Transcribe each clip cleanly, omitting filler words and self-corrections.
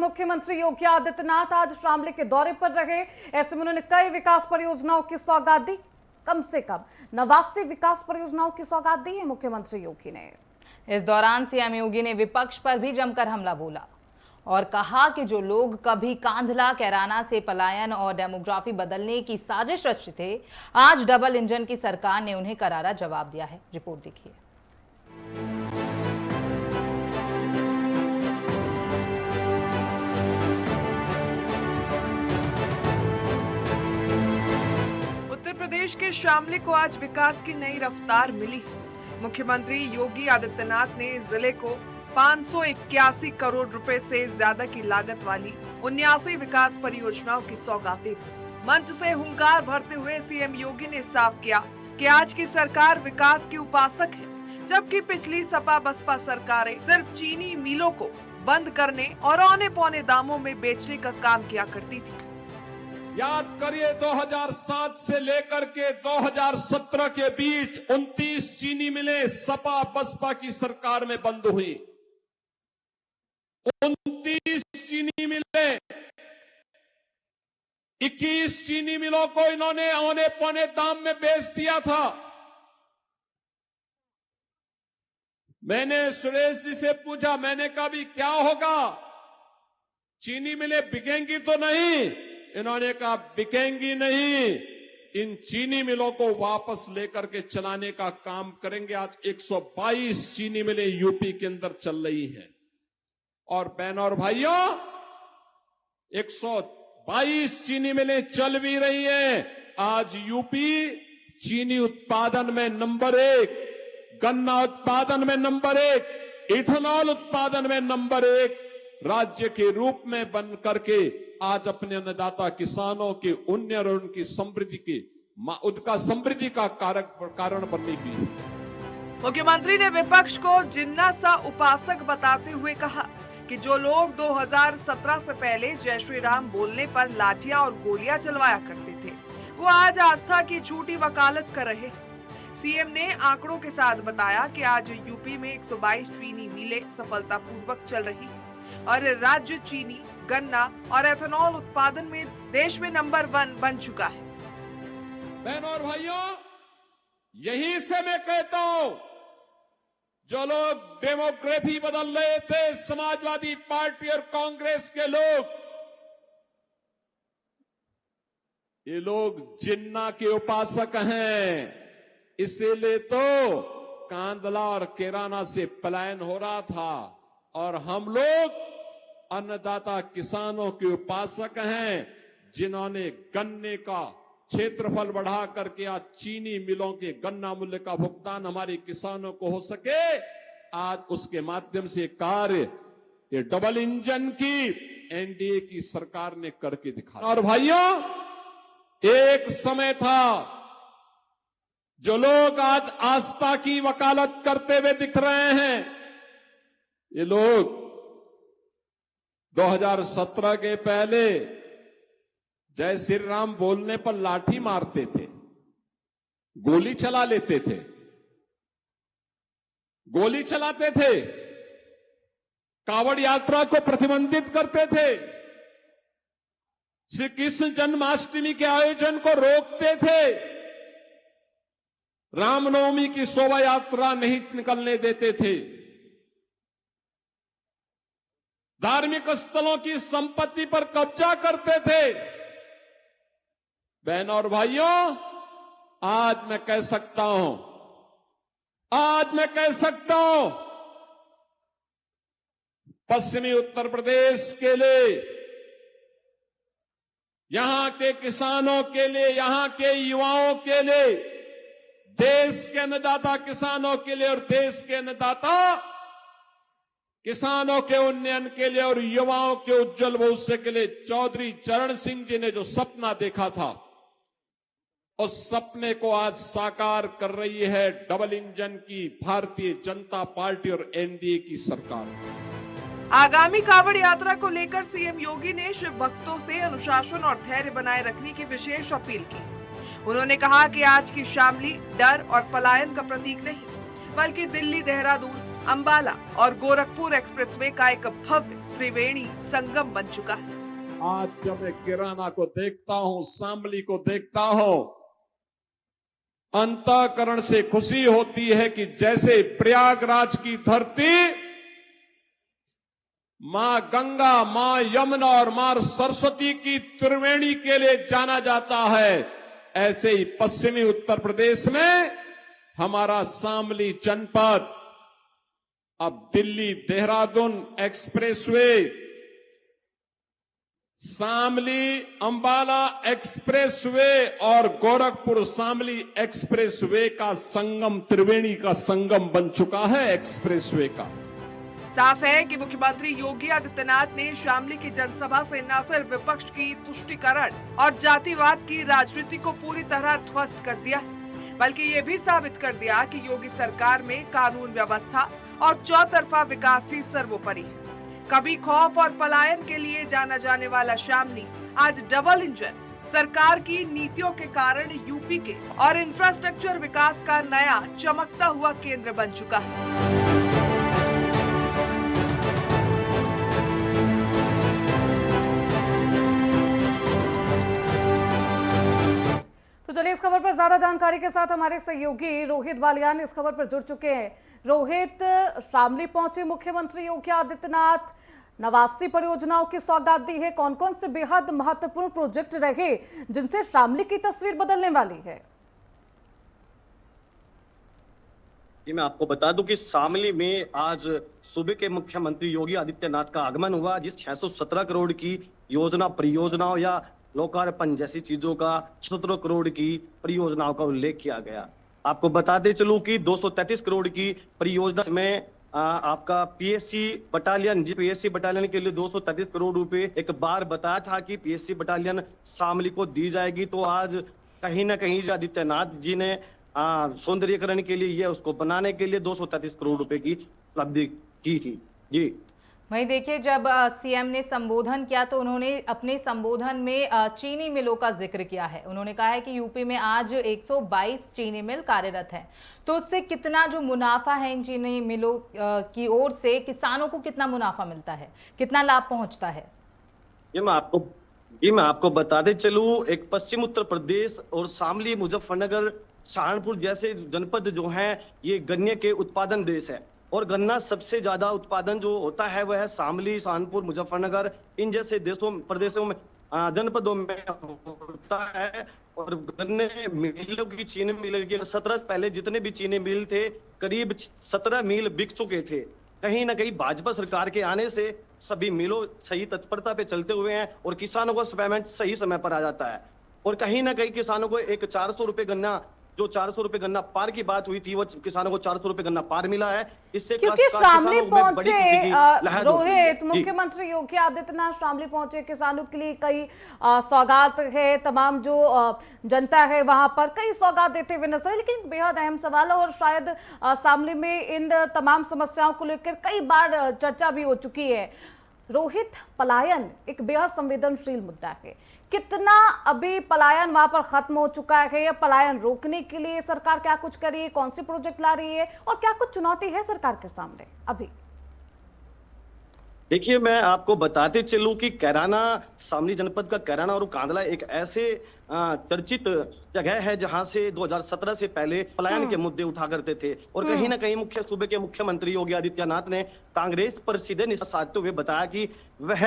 मुख्यमंत्री योगी आदित्यनाथ आज शामली के दौरे पर रहे। ऐसे में उन्होंने कई विकास परियोजनाओं की सौगात दी। कम से कम 89 विकास परियोजनाओं की सौगात दी है मुख्यमंत्री योगी ने। इस दौरान सीएम योगी ने विपक्ष पर भी जमकर हमला बोला और कहा कि जो लोग कभी कांधला कैराना से पलायन और डेमोग्राफी बदलने की साजिश रचते थे, आज डबल इंजन की सरकार ने उन्हें करारा जवाब दिया है। रिपोर्ट देखिए। उत्तर प्रदेश के शामली को आज विकास की नई रफ्तार मिली। मुख्यमंत्री योगी आदित्यनाथ ने जिले को 581 करोड़ रुपए से ज्यादा की लागत वाली 79 विकास परियोजनाओं की सौगातें दी। मंच से हुंकार भरते हुए सीएम योगी ने साफ किया कि आज की सरकार विकास की उपासक है, जबकि पिछली सपा बसपा सरकारें सिर्फ चीनी मिलों को बंद करने और औने पौने दामों में बेचने का काम किया करती थी। याद करिए 2007 से लेकर के 2017 के बीच 29 चीनी मिलें सपा बसपा की सरकार में बंद हुई। 29 चीनी मिलें, 21 चीनी मिलों को इन्होंने औने पौने दाम में बेच दिया था। मैंने सुरेश जी से पूछा, मैंने कहा भी क्या होगा, चीनी मिलें बिकेंगी तो नहीं? इन्होंने कहा बिकेंगी नहीं, इन चीनी मिलों को वापस लेकर के चलाने का काम करेंगे। आज 122 चीनी मिलें यूपी के अंदर चल रही हैं। और बहनों और भाइयों, 122 चीनी मिलें चल भी रही हैं। आज यूपी चीनी उत्पादन में नंबर 1, गन्ना उत्पादन में नंबर 1, इथेनॉल उत्पादन में नंबर 1 राज्य के रूप में बन करके आज अपने अन्नदाता किसानों के उन्नयन और उनकी समृद्धि की उनका समृद्धि का कारण बनने की। मुख्यमंत्री ने विपक्ष को जिन्ना सा उपासक बताते हुए कहा कि जो लोग 2017 से पहले जय श्री राम बोलने पर लाठियां और गोलियां चलवाया करते थे, वो आज आस्था की झूठी वकालत कर रहे हैं। सीएम ने आंकड़ों के साथ बताया कि आज यूपी में 122 चीनी मिलें सफलतापूर्वक चल रही है और राज्य चीनी, गन्ना और एथेनॉल उत्पादन में देश में नंबर 1 बन चुका है। बहनों और भाइयों, यहीं से मैं कहता हूं, जो लोग डेमोग्राफी बदल रहे थे, समाजवादी पार्टी और कांग्रेस के लोग, ये लोग जिन्ना के उपासक हैं। इसीलिए तो कांधला और कैराना से पलायन हो रहा था और हम लोग अन्नदाता किसानों के उपासक हैं, जिन्होंने गन्ने का क्षेत्रफल बढ़ा करके आज चीनी मिलों के गन्ना मूल्य का भुगतान हमारे किसानों को हो सके। आज उसके माध्यम से कार्य ये डबल इंजन की एनडीए की सरकार ने करके दिखाया। और भाइयों, एक समय था जो लोग आज आस्था की वकालत करते हुए दिख रहे हैं, ये लोग 2017 के पहले जय श्री राम बोलने पर लाठी मारते थे, गोली चला लेते थे, गोली चलाते थे, कावड़ यात्रा को प्रतिबंधित करते थे, श्री कृष्ण जन्माष्टमी के आयोजन को रोकते थे, रामनवमी की शोभा यात्रा नहीं निकलने देते थे, धार्मिक स्थलों की संपत्ति पर कब्जा करते थे। बहनों और भाइयों, आज मैं कह सकता हूं, पश्चिमी उत्तर प्रदेश के लिए, यहां के किसानों के लिए, यहां के युवाओं के लिए, देश के अन्नदाता किसानों के लिए और देश के अन्नदाता किसानों के उन्नयन के लिए और युवाओं के उज्जवल भविष्य के लिए चौधरी चरण सिंह जी ने जो सपना देखा था, उस सपने को आज साकार कर रही है डबल इंजन की भारतीय जनता पार्टी और एनडीए की सरकार। आगामी कावड़ यात्रा को लेकर सीएम योगी ने शिव भक्तों से अनुशासन और धैर्य बनाए रखने की विशेष अपील की। उन्होंने कहा कि आज की शामली डर और पलायन का प्रतीक नहीं, बल्कि दिल्ली, देहरादून, अंबाला और गोरखपुर एक्सप्रेसवे का एक भव्य त्रिवेणी संगम बन चुका है। आज जब मैं किराना को देखता हूं, शामली को देखता हूं, अंतःकरण से खुशी होती है कि जैसे प्रयागराज की धरती मां गंगा, मां यमुना और मां सरस्वती की त्रिवेणी के लिए जाना जाता है, ऐसे ही पश्चिमी उत्तर प्रदेश में हमारा शामली जनपद अब दिल्ली देहरादून एक्सप्रेसवे, शामली अंबाला एक्सप्रेसवे और गोरखपुर शामली एक्सप्रेसवे का संगम, त्रिवेणी का संगम बन चुका है एक्सप्रेसवे का। साफ है कि मुख्यमंत्री योगी आदित्यनाथ ने शामली की जनसभा से न सिर्फ विपक्ष की तुष्टीकरण और जातिवाद की राजनीति को पूरी तरह ध्वस्त कर दिया, बल्कि ये भी साबित कर दिया कि योगी सरकार में कानून व्यवस्था और चौतरफा विकास ही सर्वोपरि है। कभी खौफ और पलायन के लिए जाना जाने वाला शामली आज डबल इंजन सरकार की नीतियों के कारण यूपी के और इंफ्रास्ट्रक्चर विकास का नया चमकता हुआ केंद्र बन चुका है। तो चलिए इस खबर पर ज्यादा जानकारी के साथ हमारे सहयोगी रोहित बालियान इस खबर पर जुड़ चुके हैं। रोहित, शामली पहुंचे मुख्यमंत्री योगी आदित्यनाथ, 89 परियोजनाओं की सौगात दी है। कौन कौन से बेहद महत्वपूर्ण प्रोजेक्ट रहे जिनसे शामली की तस्वीर बदलने वाली है? जी, मैं आपको बता दूं कि शामली में आज सूबे के मुख्यमंत्री योगी आदित्यनाथ का आगमन हुआ, जिस 617 करोड़ की योजना परियोजनाओं या लोकार्पण जैसी चीजों का 17 करोड़ की परियोजनाओं का उल्लेख किया गया। आपको बताते चलूं कि 233 करोड़ की परियोजना में आपका पीएससी बटालियन के लिए 233 करोड़ रुपए एक बार बताया था कि पीएससी बटालियन शामली को दी जाएगी। तो आज कहीं ना कहीं आदित्यनाथ जी ने सौंदर्यीकरण के लिए ये उसको बनाने के लिए 233 करोड़ रुपए की उपलब्धि की थी। जी वहीं देखिए, जब सीएम ने संबोधन किया तो उन्होंने अपने संबोधन में चीनी मिलों का जिक्र किया है। उन्होंने कहा है कि यूपी में आज 122 चीनी मिल कार्यरत हैं, तो उससे कितना जो मुनाफा है इन चीनी मिलों की ओर से किसानों को कितना मुनाफा मिलता है, कितना लाभ पहुंचता है? ये मैं आपको बताते चलूं, एक पश्चिम उत्तर प्रदेश और शामली, मुजफ्फरनगर, सहारनपुर जैसे जनपद जो हैं ये गन्ने के उत्पादन देश है, और गन्ना सबसे ज्यादा उत्पादन जो होता है वह है शामली, सहारनपुर, मुजफ्फरनगर इन जैसे प्रदेशों में जनपदों में होता है। और गन्ने मिलों की, चीनी मिल की 17 पहले जितने भी चीनी मिल थे करीब 17 मिल बिक चुके थे। कहीं ना कहीं भाजपा सरकार के आने से सभी मिलों सही तत्परता पे चलते हुए हैं और किसानों को पेमेंट सही समय पर आ जाता है। और कहीं ना कहीं किसानों को एक 400 रुपए गन्ना, जो 400 रुपए गन्ना पार की बात हुई थी, वो किसानों को 400 रुपए गन्ना पार मिला है। इससे क्योंकि शामली पहुंचे रोहित, जी। मुख्यमंत्री योगी आदित्यनाथ शामली पहुंचे, किसानों के लिए कई सौगात है, तमाम जो जनता है वहां पर कई सौगात देते हुए नजर, लेकिन बेहद अहम सवाल है और शायद शामली में इन तमाम समस्याओं को लेकर कई बार चर्चा भी हो चुकी है। रोहित, पलायन एक बेहद संवेदनशील मुद्दा है, कितना अभी पलायन वहां पर खत्म हो चुका है, या पलायन रोकने के लिए सरकार क्या कुछ कर रही है, कौन सी प्रोजेक्ट ला रही है और क्या कुछ चुनौती है सरकार के सामने अभी? देखिए, मैं आपको बताते चलूं कि कैराना, शामली जनपद का कैराना और कांदला एक ऐसे चर्चित जगह है जहां से 2017 से पहले पलायन के मुद्दे उठा करते थे। और कहीं ना कहीं सूबे के मुख्यमंत्री योगी आदित्यनाथ ने कांग्रेस पर सीधे निशाना साधते हुए बताया कि वह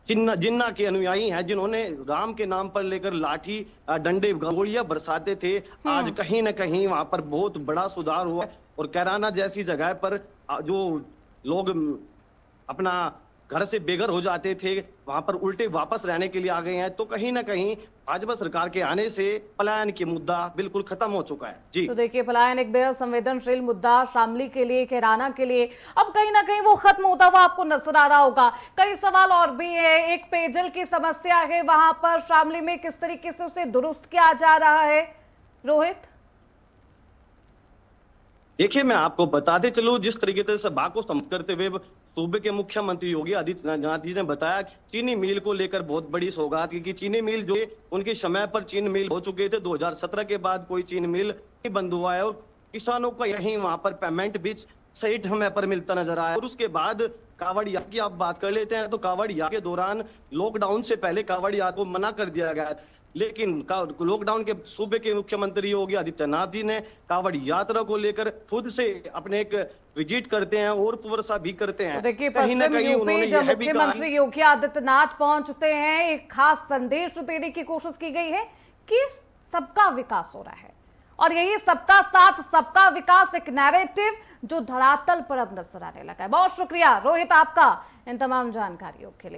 जिन्ना के अनुयायी हैं, जिन्होंने राम के नाम पर लेकर लाठी डंडे गोलियां बरसाते थे। आज कहीं ना कहीं वहां पर बहुत बड़ा सुधार हुआ है। और कैराना जैसी जगह पर जो लोग अपना घर से बेघर हो जाते थे, वहां पर उल्टे वापस रहने के लिए आ गए हैं। तो कहीं ना कहीं भाजपा सरकार के आने से पलायन की मुद्दा बिल्कुल खत्म हो चुका है। जी तो देखिए, पलायन एक बेहद संवेदनशील मुद्दा शामली के लिए, कैराना के लिए, अब कहीं ना कहीं वो खत्म होता हुआ आपको नजर आ रहा होगा। कई सवाल और भी है, एक पेयजल की समस्या है वहां पर शामली में, किस तरीके से उसे दुरुस्त किया जा रहा है? रोहित, देखिए, मैं आपको बताते चलूं, जिस तरीके से सभा को संबोधित करते हुए सूबे के मुख्यमंत्री योगी आदित्यनाथ जी ने बताया चीनी मिल को लेकर बहुत बड़ी सौगात की, चीनी मिल जो उनके समय पर चीनी मिल हो चुके थे, 2017 के बाद कोई चीनी मिल नहीं बंद हुआ है और किसानों का यही वहां पर पेमेंट भी सही समय पर मिलता नजर आया। और उसके बाद कांवड़ यात्रा की आप बात कर लेते हैं तो कांवड़ यात्रा के दौरान लॉकडाउन से पहले कांवड़ यात्रा को मना कर दिया गया, लेकिन लॉकडाउन के सूबे के मुख्यमंत्री योगी आदित्यनाथ जी ने कांवड़ यात्रा को लेकर खुद से अपने एक विजिट करते हैं और वर्षा भी करते हैं। तो देखिए, कहीं ना पश्चिम कहीं उन्होंने यूपी जब यह भी कहा मुख्यमंत्री योगी आदित्यनाथ पहुंचते हैं, एक खास संदेश देने की कोशिश की गई है कि सबका विकास हो रहा है और यही सबका साथ सबका विकास एक नैरेटिव जो धरातल पर अब नजर आने लगा है। बहुत शुक्रिया रोहित आपका इन तमाम जानकारियों के लिए।